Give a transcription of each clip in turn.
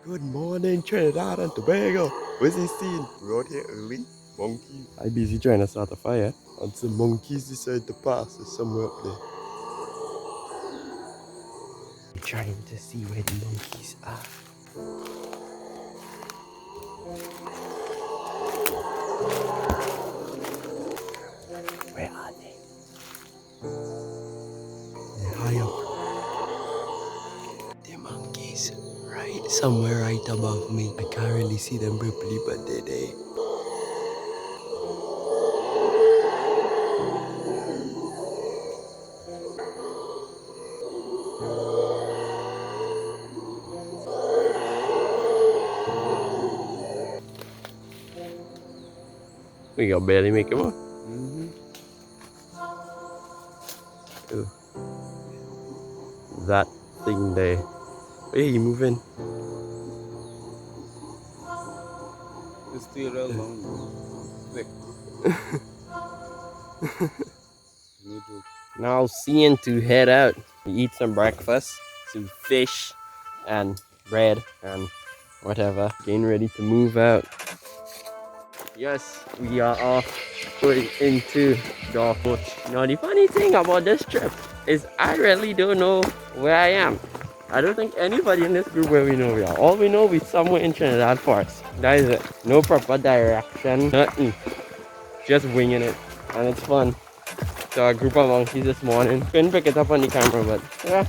Good morning, Trinidad and Tobago. What's he seeing? We're out here early. Monkeys. I busy trying to start a fire. And some monkeys decide to pass. There's somewhere up there. I'm trying to see where the monkeys are. Where are they? They're high up. The monkeys right somewhere right above me. I can't really see them properly, but they're there. We can barely make him up. That thing there. Hey, you moving? It's still real long. Quick. No joke. Now seeing to head out. We eat some breakfast, some fish and bread and whatever. Getting ready to move out. Yes, we are off going into the bush. Now the funny thing about this trip is I really don't know where I am. I don't think anybody in this group where we know we are. All we know, we somewhere in Trinidad Forest. That is it. No proper direction, nothing. Just winging it. And it's fun. So a group of monkeys this morning. Couldn't pick it up on the camera, but yeah.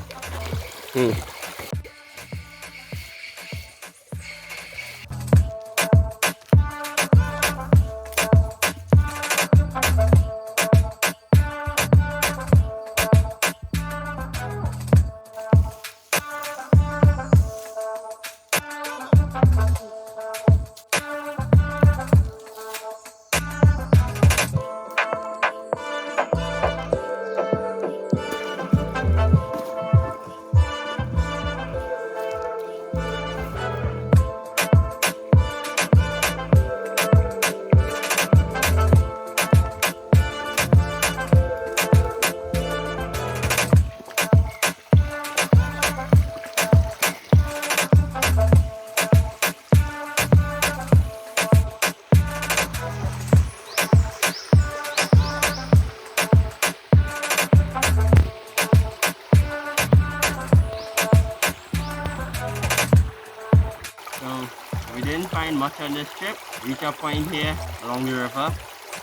We didn't find much on this trip. Reach a point here along the river.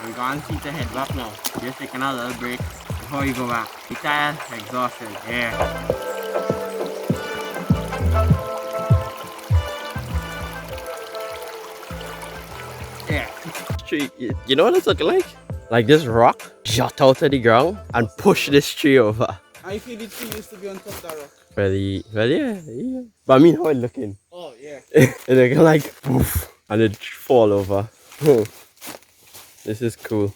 We're going to see to head back now. Just taking a little break before we go back. We tired, exhausted. Yeah. Tree, you know what it's looking like? Like this rock shot out of the ground and push this tree over. I feel the tree used to be on top of that rock. Well, yeah. But I mean, how it looking? Oh, yeah. It looking like poof, and it fall over. This is cool.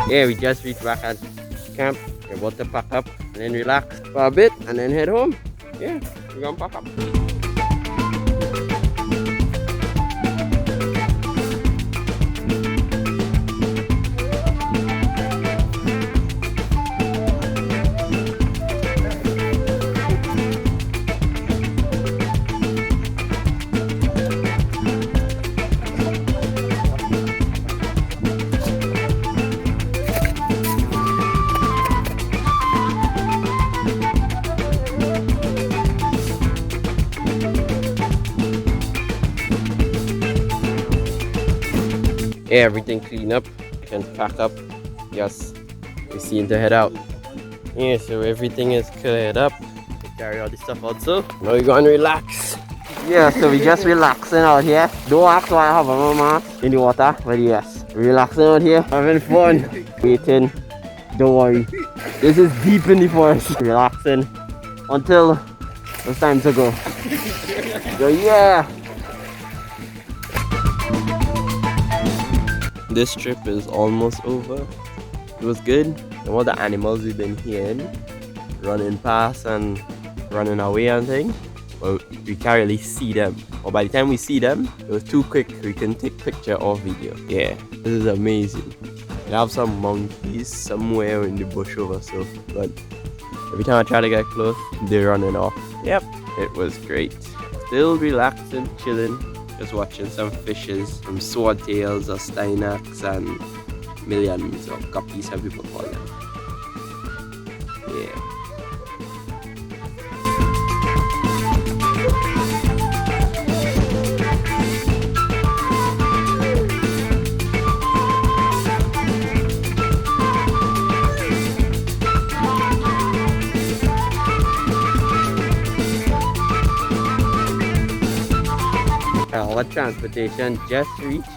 Yeah, we just reached back at camp. We're about to pack up and then relax for a bit and then head home. Yeah, we're gonna pack up. Yeah, everything clean up and pack up. Yes, we're seeing to head out. Yeah, so everything is cleared up. We carry all this stuff also. Now we're going to relax. Yeah, so we just relaxing out here. Don't ask why I have a mask in the water, but yes, relaxing out here, having fun, waiting. Don't worry, this is deep in the forest. Relaxing until it's time to go. So yeah. This trip is almost over. It was good. And all the animals we've been hearing, running past and running away and things. but we can't really see them. Or by the time we see them, it was too quick. We can take picture or video. Yeah, this is amazing. We have some monkeys somewhere in the bush over so, but every time I try to get close, they're running off. Yep, it was great. Still relaxing, chilling, just watching some fishes, some swordtails or steinacks and millions or guppies, how people call them. Yeah. Our transportation just reached.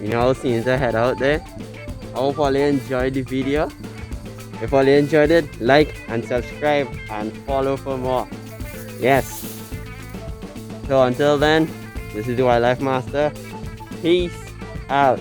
We now seems to head out there. I hope all you enjoyed the video. If all you enjoyed it, like and subscribe and follow for more. Yes. So until then, this is the Wildlife Master. Peace out.